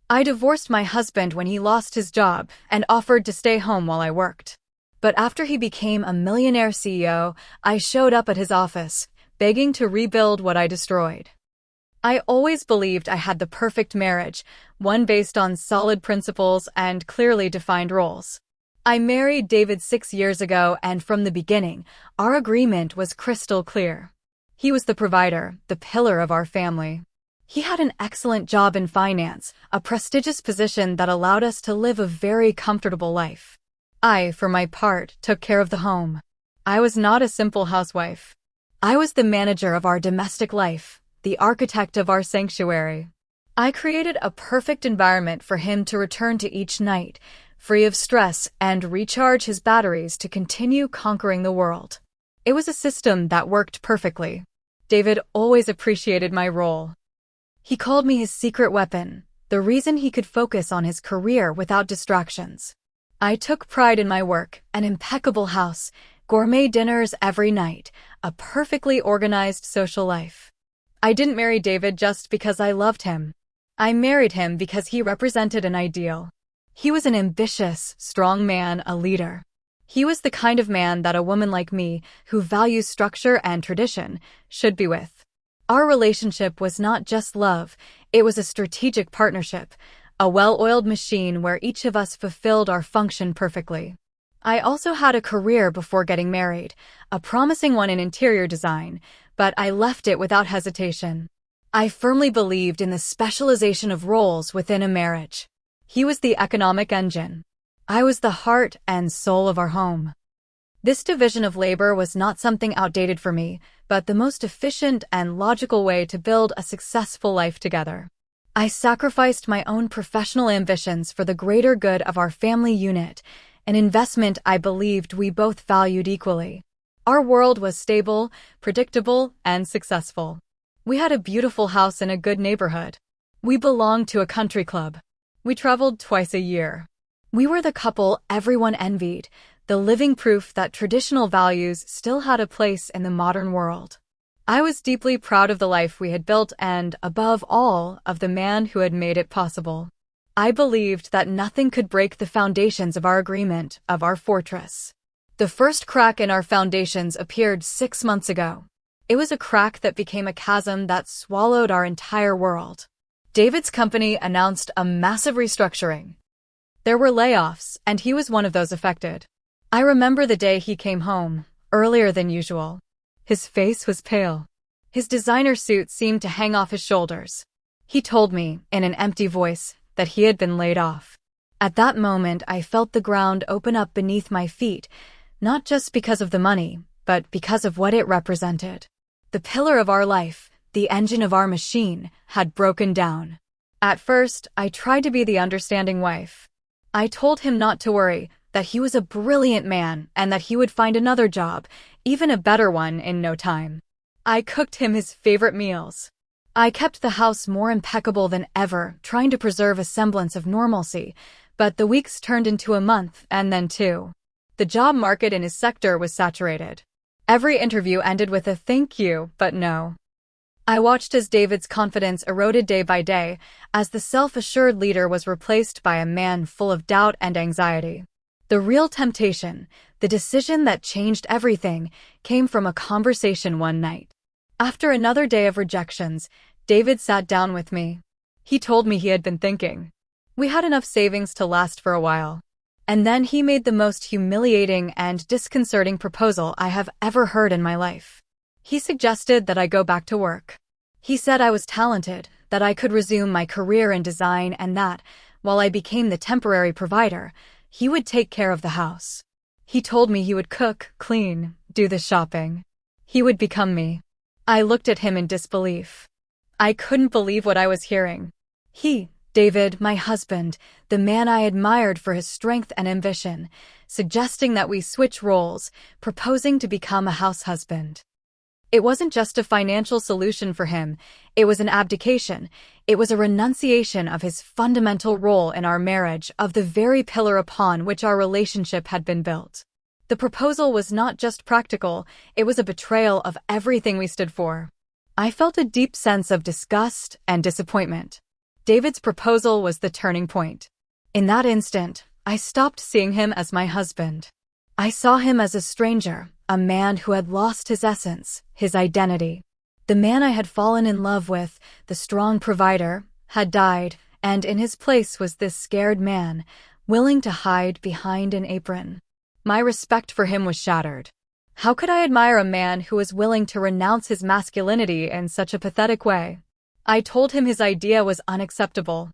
I divorced my husband when he lost his job and offered to stay home while I worked. But after he became a millionaire CEO, I showed up at his office, begging to rebuild what I destroyed. I always believed I had the perfect marriage, one based on solid principles and clearly defined roles. I married David 6 years ago, and from the beginning, our agreement was crystal clear. He was the provider, the pillar of our family. He had an excellent job in finance, a prestigious position that allowed us to live a very comfortable life. I, for my part, took care of the home. I was not a simple housewife. I was the manager of our domestic life, the architect of our sanctuary. I created a perfect environment for him to return to each night, free of stress, and recharge his batteries to continue conquering the world. It was a system that worked perfectly. David always appreciated my role. He called me his secret weapon, the reason he could focus on his career without distractions. I took pride in my work, an impeccable house, gourmet dinners every night, a perfectly organized social life. I didn't marry David just because I loved him. I married him because he represented an ideal. He was an ambitious, strong man, a leader. He was the kind of man that a woman like me, who values structure and tradition, should be with. Our relationship was not just love, it was a strategic partnership, a well-oiled machine where each of us fulfilled our function perfectly. I also had a career before getting married, a promising one in interior design, but I left it without hesitation. I firmly believed in the specialization of roles within a marriage. He was the economic engine. I was the heart and soul of our home. This division of labor was not something outdated for me, but the most efficient and logical way to build a successful life together. I sacrificed my own professional ambitions for the greater good of our family unit, an investment I believed we both valued equally. Our world was stable, predictable, and successful. We had a beautiful house in a good neighborhood. We belonged to a country club. We traveled twice a year. We were the couple everyone envied, the living proof that traditional values still had a place in the modern world. I was deeply proud of the life we had built and, above all, of the man who had made it possible. I believed that nothing could break the foundations of our agreement, of our fortress. The first crack in our foundations appeared 6 months ago. It was a crack that became a chasm that swallowed our entire world. David's company announced a massive restructuring. There were layoffs, and he was one of those affected. I remember the day he came home, earlier than usual. His face was pale. His designer suit seemed to hang off his shoulders. He told me, in an empty voice, that he had been laid off. At that moment, I felt the ground open up beneath my feet, not just because of the money, but because of what it represented. The pillar of our life, the engine of our machine, had broken down. At first, I tried to be the understanding wife. I told him not to worry, that he was a brilliant man and that he would find another job, even a better one, in no time. I cooked him his favorite meals. I kept the house more impeccable than ever, trying to preserve a semblance of normalcy, but the weeks turned into a month and then 2. The job market in his sector was saturated. Every interview ended with a thank you, but no. I watched as David's confidence eroded day by day, as the self-assured leader was replaced by a man full of doubt and anxiety. The real temptation, the decision that changed everything, came from a conversation one night. After another day of rejections, David sat down with me. He told me he had been thinking. We had enough savings to last for a while. And then he made the most humiliating and disconcerting proposal I have ever heard in my life. He suggested that I go back to work. He said I was talented, that I could resume my career in design, and that, while I became the temporary provider, he would take care of the house. He told me he would cook, clean, do the shopping. He would become me. I looked at him in disbelief. I couldn't believe what I was hearing. He, David, my husband, the man I admired for his strength and ambition, suggesting that we switch roles, proposing to become a house husband. It wasn't just a financial solution for him, it was an abdication. It was a renunciation of his fundamental role in our marriage, of the very pillar upon which our relationship had been built. The proposal was not just practical, it was a betrayal of everything we stood for. I felt a deep sense of disgust and disappointment. David's proposal was the turning point. In that instant, I stopped seeing him as my husband. I saw him as a stranger, a man who had lost his essence, his identity. The man I had fallen in love with, the strong provider, had died, and in his place was this scared man, willing to hide behind an apron. My respect for him was shattered. How could I admire a man who was willing to renounce his masculinity in such a pathetic way? I told him his idea was unacceptable.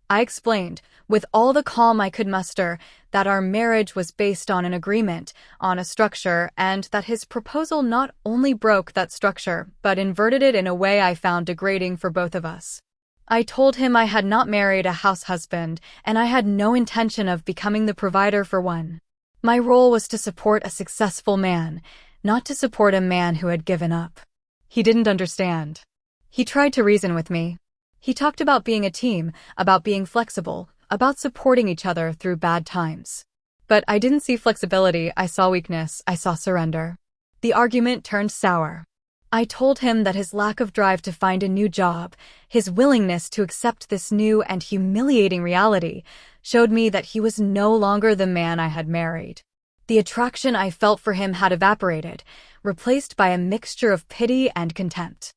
I explained, with all the calm I could muster, that our marriage was based on an agreement, on a structure, and that his proposal not only broke that structure, but inverted it in a way I found degrading for both of us. I told him I had not married a house husband, and I had no intention of becoming the provider for one. My role was to support a successful man, not to support a man who had given up. He didn't understand. He tried to reason with me. He talked about being a team, about being flexible, about supporting each other through bad times. But I didn't see flexibility, I saw weakness, I saw surrender. The argument turned sour. I told him that his lack of drive to find a new job, his willingness to accept this new and humiliating reality, showed me that he was no longer the man I had married. The attraction I felt for him had evaporated, replaced by a mixture of pity and contempt.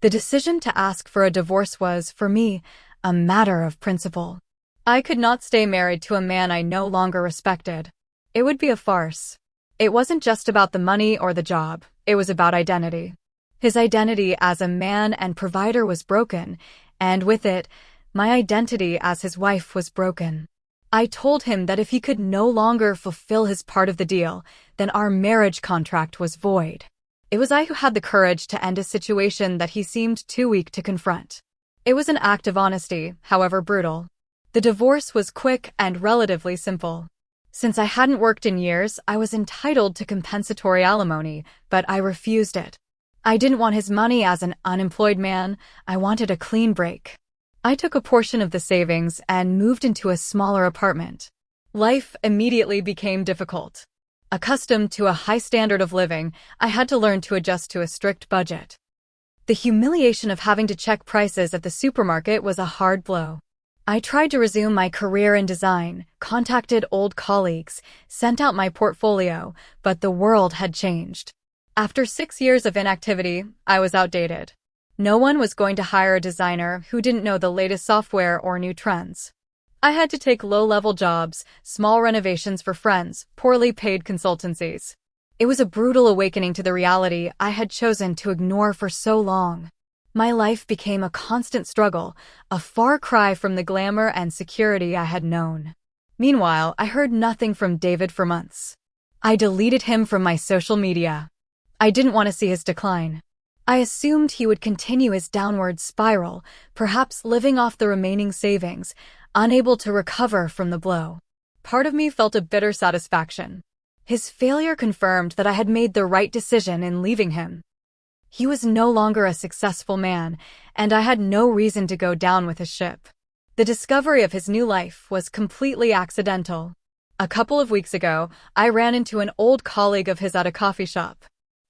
The decision to ask for a divorce was, for me, a matter of principle. I could not stay married to a man I no longer respected. It would be a farce. It wasn't just about the money or the job, it was about identity. His identity as a man and provider was broken, and with it, my identity as his wife was broken. I told him that if he could no longer fulfill his part of the deal, then our marriage contract was void. It was I who had the courage to end a situation that he seemed too weak to confront. It was an act of honesty, however brutal. The divorce was quick and relatively simple. Since I hadn't worked in years, I was entitled to compensatory alimony, but I refused it. I didn't want his money as an unemployed man, I wanted a clean break. I took a portion of the savings and moved into a smaller apartment. Life immediately became difficult. Accustomed to a high standard of living, I had to learn to adjust to a strict budget. The humiliation of having to check prices at the supermarket was a hard blow. I tried to resume my career in design, contacted old colleagues, sent out my portfolio, but the world had changed. After 6 years of inactivity, I was outdated. No one was going to hire a designer who didn't know the latest software or new trends. I had to take low-level jobs, small renovations for friends, poorly paid consultancies. It was a brutal awakening to the reality I had chosen to ignore for so long. My life became a constant struggle, a far cry from the glamour and security I had known. Meanwhile, I heard nothing from David for months. I deleted him from my social media. I didn't want to see his decline. I assumed he would continue his downward spiral, perhaps living off the remaining savings, unable to recover from the blow. Part of me felt a bitter satisfaction. His failure confirmed that I had made the right decision in leaving him. He was no longer a successful man, and I had no reason to go down with his ship. The discovery of his new life was completely accidental. A couple of weeks ago, I ran into an old colleague of his at a coffee shop.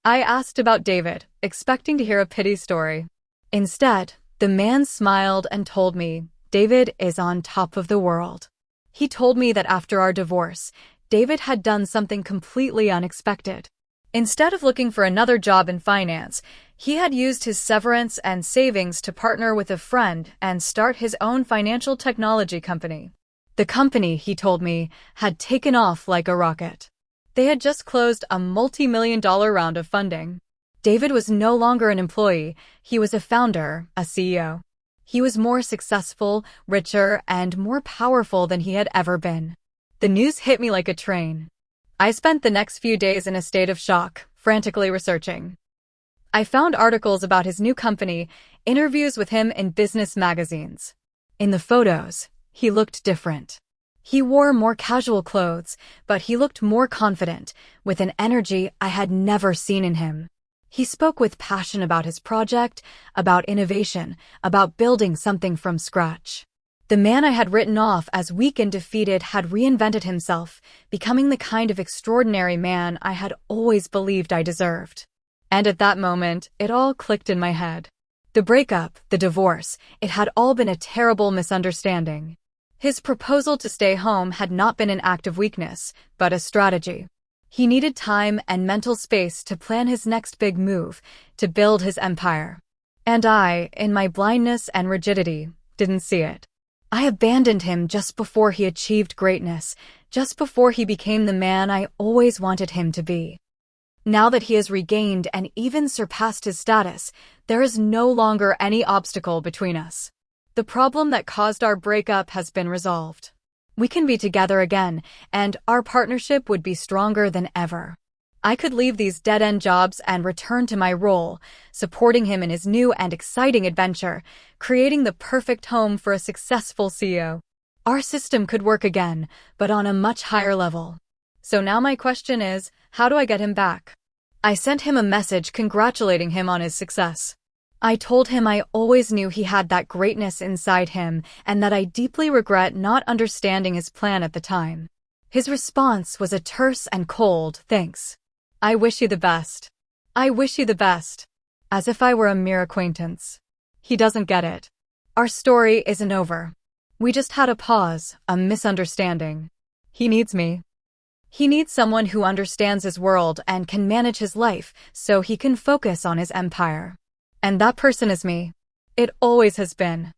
I asked about David, expecting to hear a pity story. Instead, the man smiled and told me, "David is on top of the world." He told me that after our divorce, David had done something completely unexpected. Instead of looking for another job in finance, he had used his severance and savings to partner with a friend and start his own financial technology company. The company, he told me, had taken off like a rocket. They had just closed a multi-million-dollar round of funding. David was no longer an employee, he was a founder, a CEO. He was more successful, richer, and more powerful than he had ever been. The news hit me like a train. I spent the next few days in a state of shock, frantically researching. I found articles about his new company, interviews with him in business magazines. In the photos, he looked different. He wore more casual clothes, but he looked more confident, with an energy I had never seen in him. He spoke with passion about his project, about innovation, about building something from scratch. The man I had written off as weak and defeated had reinvented himself, becoming the kind of extraordinary man I had always believed I deserved. And at that moment, it all clicked in my head. The breakup, the divorce, it had all been a terrible misunderstanding. His proposal to stay home had not been an act of weakness, but a strategy. He needed time and mental space to plan his next big move, to build his empire. And I, in my blindness and rigidity, didn't see it. I abandoned him just before he achieved greatness, just before he became the man I always wanted him to be. Now that he has regained and even surpassed his status, there is no longer any obstacle between us. The problem that caused our breakup has been resolved. We can be together again, and our partnership would be stronger than ever. I could leave these dead-end jobs and return to my role, supporting him in his new and exciting adventure, creating the perfect home for a successful CEO. Our system could work again, but on a much higher level. So now my question is, how do I get him back? I sent him a message congratulating him on his success. I told him I always knew he had that greatness inside him and that I deeply regret not understanding his plan at the time. His response was a terse and cold thanks. I wish you the best. I wish you the best. As if I were a mere acquaintance. He doesn't get it. Our story isn't over. We just had a pause, a misunderstanding. He needs me. He needs someone who understands his world and can manage his life so he can focus on his empire. And that person is me. It always has been.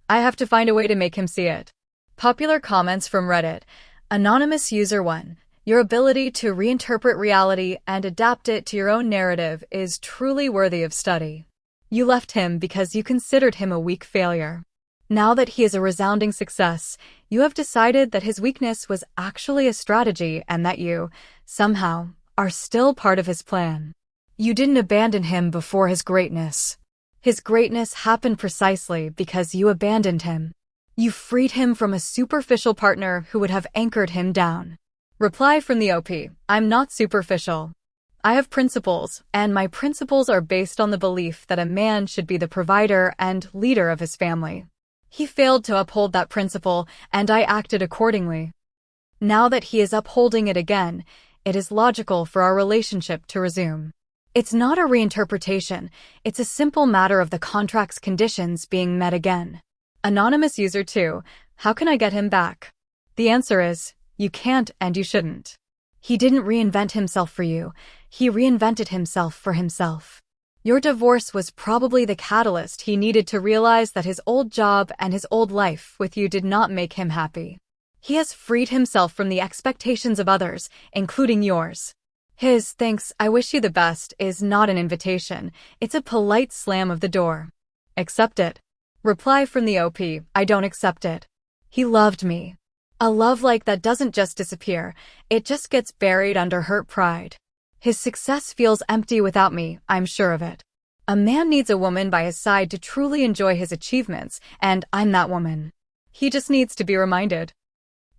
I have to find a way to make him see it. Popular comments from Reddit. Anonymous User 1. Your ability to reinterpret reality and adapt it to your own narrative is truly worthy of study. You left him because you considered him a weak failure. Now that he is a resounding success, you have decided that his weakness was actually a strategy and that you, somehow, are still part of his plan. You didn't abandon him before his greatness. His greatness happened precisely because you abandoned him. You freed him from a superficial partner who would have anchored him down. Reply from the OP. I'm not superficial. I have principles, and my principles are based on the belief that a man should be the provider and leader of his family. He failed to uphold that principle, and I acted accordingly. Now that he is upholding it again, it is logical for our relationship to resume. It's not a reinterpretation, it's a simple matter of the contract's conditions being met again. Anonymous User 2. How can I get him back? The answer is, you can't and you shouldn't. He didn't reinvent himself for you, he reinvented himself for himself. Your divorce was probably the catalyst he needed to realize that his old job and his old life with you did not make him happy. He has freed himself from the expectations of others, including yours. His thanks, I wish you the best, is not an invitation, it's a polite slam of the door. Accept it. Reply from the OP, I don't accept it. He loved me. A love like that doesn't just disappear, it just gets buried under hurt pride. His success feels empty without me, I'm sure of it. A man needs a woman by his side to truly enjoy his achievements, and I'm that woman. He just needs to be reminded.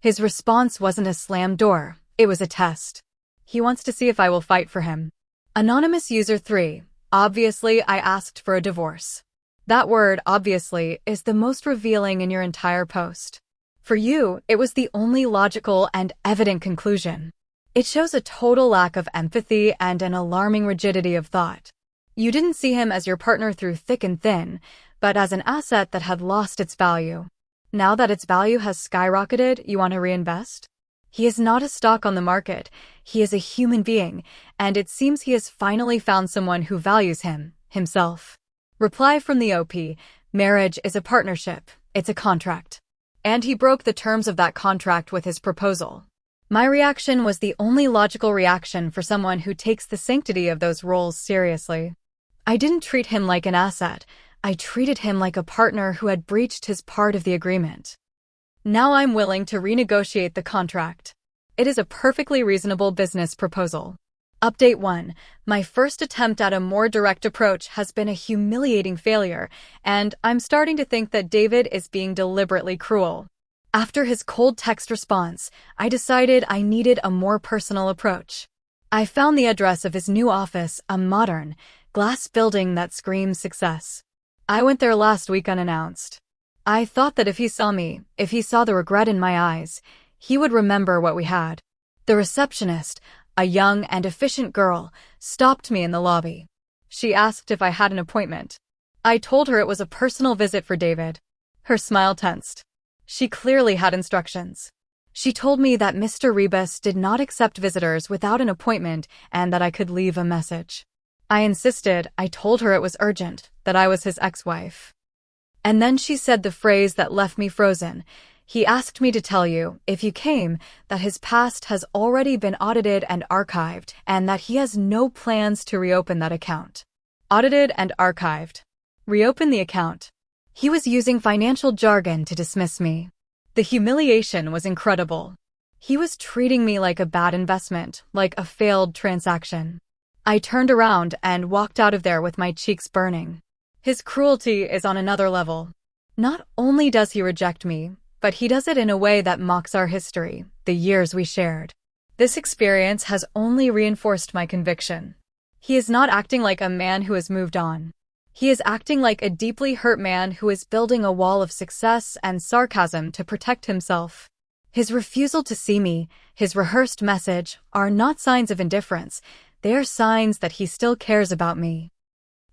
His response wasn't a slammed door, it was a test. He wants to see if I will fight for him. Anonymous User 3. Obviously, I asked for a divorce. That word, obviously, is the most revealing in your entire post. For you, it was the only logical and evident conclusion. It shows a total lack of empathy and an alarming rigidity of thought. You didn't see him as your partner through thick and thin, but as an asset that had lost its value. Now that its value has skyrocketed, you want to reinvest? He is not a stock on the market, he is a human being, and it seems he has finally found someone who values him, himself. Reply from the OP. Marriage is a partnership, it's a contract. And he broke the terms of that contract with his proposal. My reaction was the only logical reaction for someone who takes the sanctity of those roles seriously. I didn't treat him like an asset, I treated him like a partner who had breached his part of the agreement. Now I'm willing to renegotiate the contract. It is a perfectly reasonable business proposal. Update 1. My first attempt at a more direct approach has been a humiliating failure, and I'm starting to think that David is being deliberately cruel. After his cold text response, I decided I needed a more personal approach. I found the address of his new office, a modern, glass building that screams success. I went there last week unannounced. I thought that if he saw me, if he saw the regret in my eyes, he would remember what we had. The receptionist, a young and efficient girl, stopped me in the lobby. She asked if I had an appointment. I told her it was a personal visit for David. Her smile tensed. She clearly had instructions. She told me that Mr. Rebus did not accept visitors without an appointment and that I could leave a message. I insisted. I told her it was urgent, that I was his ex-wife. And then she said the phrase that left me frozen. He asked me to tell you, if you came, that his past has already been audited and archived, and that he has no plans to reopen that account. Audited and archived. Reopen the account. He was using financial jargon to dismiss me. The humiliation was incredible. He was treating me like a bad investment, like a failed transaction. I turned around and walked out of there with my cheeks burning. His cruelty is on another level. Not only does he reject me, but he does it in a way that mocks our history, the years we shared. This experience has only reinforced my conviction. He is not acting like a man who has moved on. He is acting like a deeply hurt man who is building a wall of success and sarcasm to protect himself. His refusal to see me, his rehearsed message, are not signs of indifference. They are signs that he still cares about me.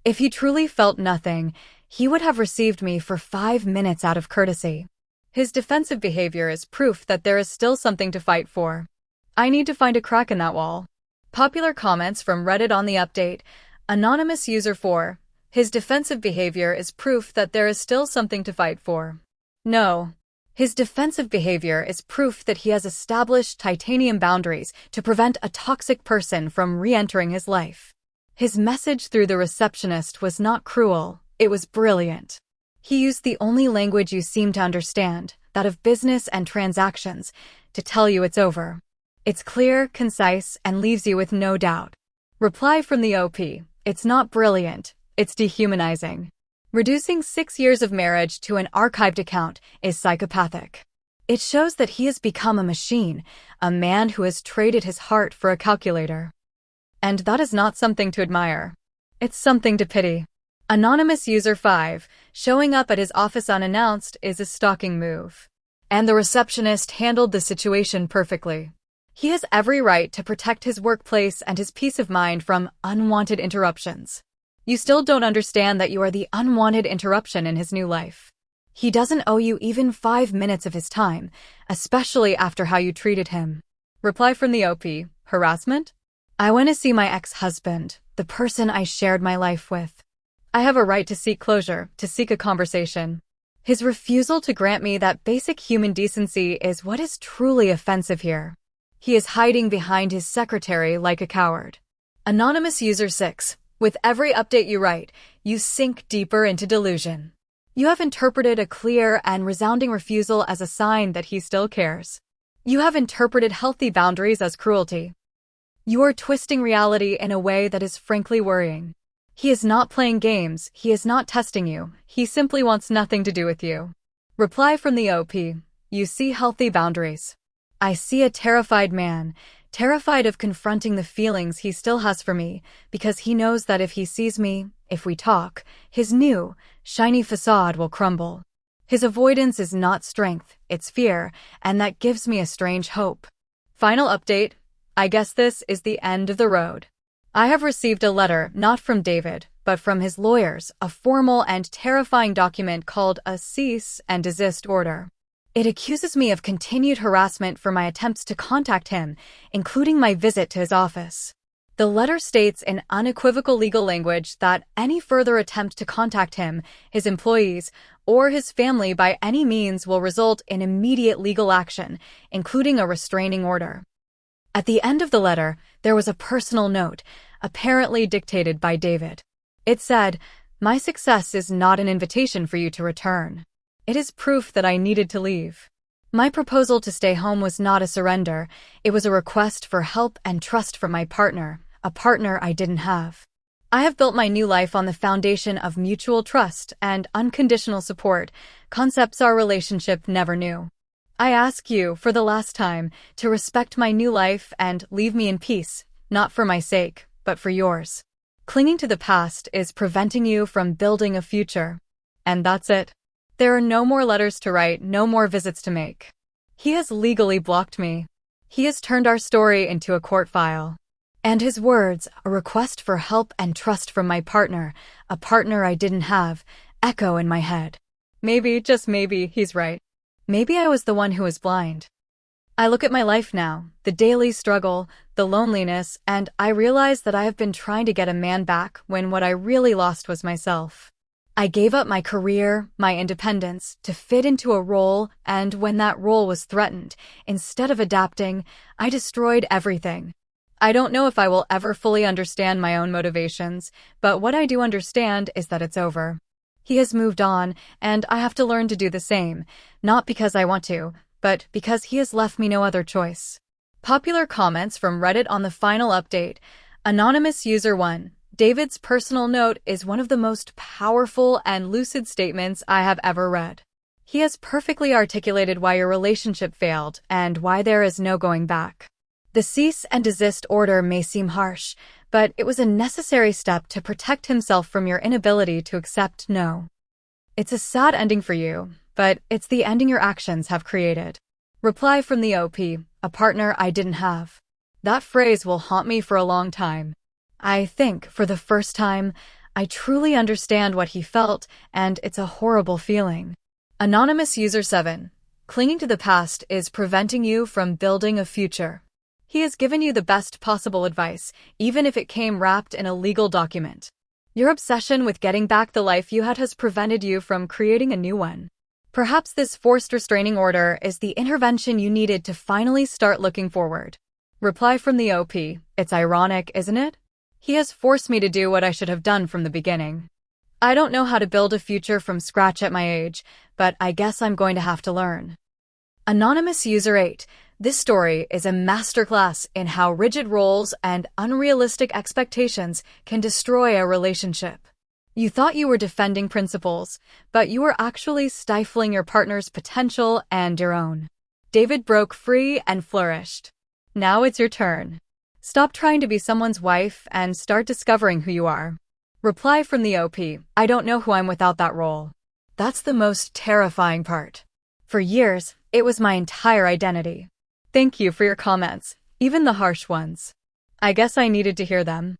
If he truly felt nothing, he would have received me for 5 minutes out of courtesy. His defensive behavior is proof that there is still something to fight for. I need to find a crack in that wall. Popular comments from Reddit on the update. Anonymous user 4. His defensive behavior is proof that there is still something to fight for. No. His defensive behavior is proof that he has established titanium boundaries to prevent a toxic person from re-entering his life. His message through the receptionist was not cruel, it was brilliant. He used the only language you seem to understand, that of business and transactions, to tell you it's over. It's clear, concise, and leaves you with no doubt. Reply from the OP. It's not brilliant, it's dehumanizing. Reducing 6 years of marriage to an archived account is psychopathic. It shows that he has become a machine, a man who has traded his heart for a calculator. And that is not something to admire. It's something to pity. Anonymous user 5, showing up at his office unannounced is a stalking move. And the receptionist handled the situation perfectly. He has every right to protect his workplace and his peace of mind from unwanted interruptions. You still don't understand that you are the unwanted interruption in his new life. He doesn't owe you even 5 minutes of his time, especially after how you treated him. Reply from the OP. Harassment? I went to see my ex-husband, the person I shared my life with. I have a right to seek closure, to seek a conversation. His refusal to grant me that basic human decency is what is truly offensive here. He is hiding behind his secretary like a coward. Anonymous user 6. With every update you write, you sink deeper into delusion. You have interpreted a clear and resounding refusal as a sign that he still cares. You have interpreted healthy boundaries as cruelty. You are twisting reality in a way that is frankly worrying. He is not playing games, he is not testing you, he simply wants nothing to do with you. Reply from the OP. You see healthy boundaries. I see a terrified man, terrified of confronting the feelings he still has for me, because he knows that if he sees me, if we talk, his new, shiny facade will crumble. His avoidance is not strength, it's fear, and that gives me a strange hope. Final update. I guess this is the end of the road. I have received a letter, not from David, but from his lawyers, a formal and terrifying document called a cease and desist order. It accuses me of continued harassment for my attempts to contact him, including my visit to his office. The letter states in unequivocal legal language that any further attempt to contact him, his employees, or his family by any means will result in immediate legal action, including a restraining order. At the end of the letter, there was a personal note, apparently dictated by David. It said, "My success is not an invitation for you to return. It is proof that I needed to leave. My proposal to stay home was not a surrender, it was a request for help and trust from my partner, a partner I didn't have. I have built my new life on the foundation of mutual trust and unconditional support, concepts our relationship never knew. I ask you, for the last time, to respect my new life and leave me in peace, not for my sake, but for yours. Clinging to the past is preventing you from building a future." And that's it. There are no more letters to write, no more visits to make. He has legally blocked me. He has turned our story into a court file. And his words, a request for help and trust from my partner, a partner I didn't have, echo in my head. Maybe, just maybe, he's right. Maybe I was the one who was blind. I look at my life now, the daily struggle, the loneliness, and I realize that I have been trying to get a man back when what I really lost was myself. I gave up my career, my independence, to fit into a role, and when that role was threatened, instead of adapting, I destroyed everything. I don't know if I will ever fully understand my own motivations, but what I do understand is that it's over. He has moved on, and I have to learn to do the same, not because I want to, but because he has left me no other choice. Popular comments from Reddit on the final update. Anonymous User 1. David's personal note is one of the most powerful and lucid statements I have ever read. He has perfectly articulated why your relationship failed and why there is no going back. The cease and desist order may seem harsh, but it was a necessary step to protect himself from your inability to accept no. It's a sad ending for you, but it's the ending your actions have created. Reply from the OP, a partner I didn't have. That phrase will haunt me for a long time. I think, for the first time, I truly understand what he felt, and it's a horrible feeling. Anonymous User 7. Clinging to the past is preventing you from building a future. He has given you the best possible advice, even if it came wrapped in a legal document. Your obsession with getting back the life you had has prevented you from creating a new one. Perhaps this forced restraining order is the intervention you needed to finally start looking forward. Reply from the OP. It's ironic, isn't it? He has forced me to do what I should have done from the beginning. I don't know how to build a future from scratch at my age, but I guess I'm going to have to learn. Anonymous User 8. This story is a masterclass in how rigid roles and unrealistic expectations can destroy a relationship. You thought you were defending principles, but you were actually stifling your partner's potential and your own. David broke free and flourished. Now it's your turn. Stop trying to be someone's wife and start discovering who you are. Reply from the OP. I don't know who I'm without that role. That's the most terrifying part. For years, it was my entire identity. Thank you for your comments, even the harsh ones. I guess I needed to hear them.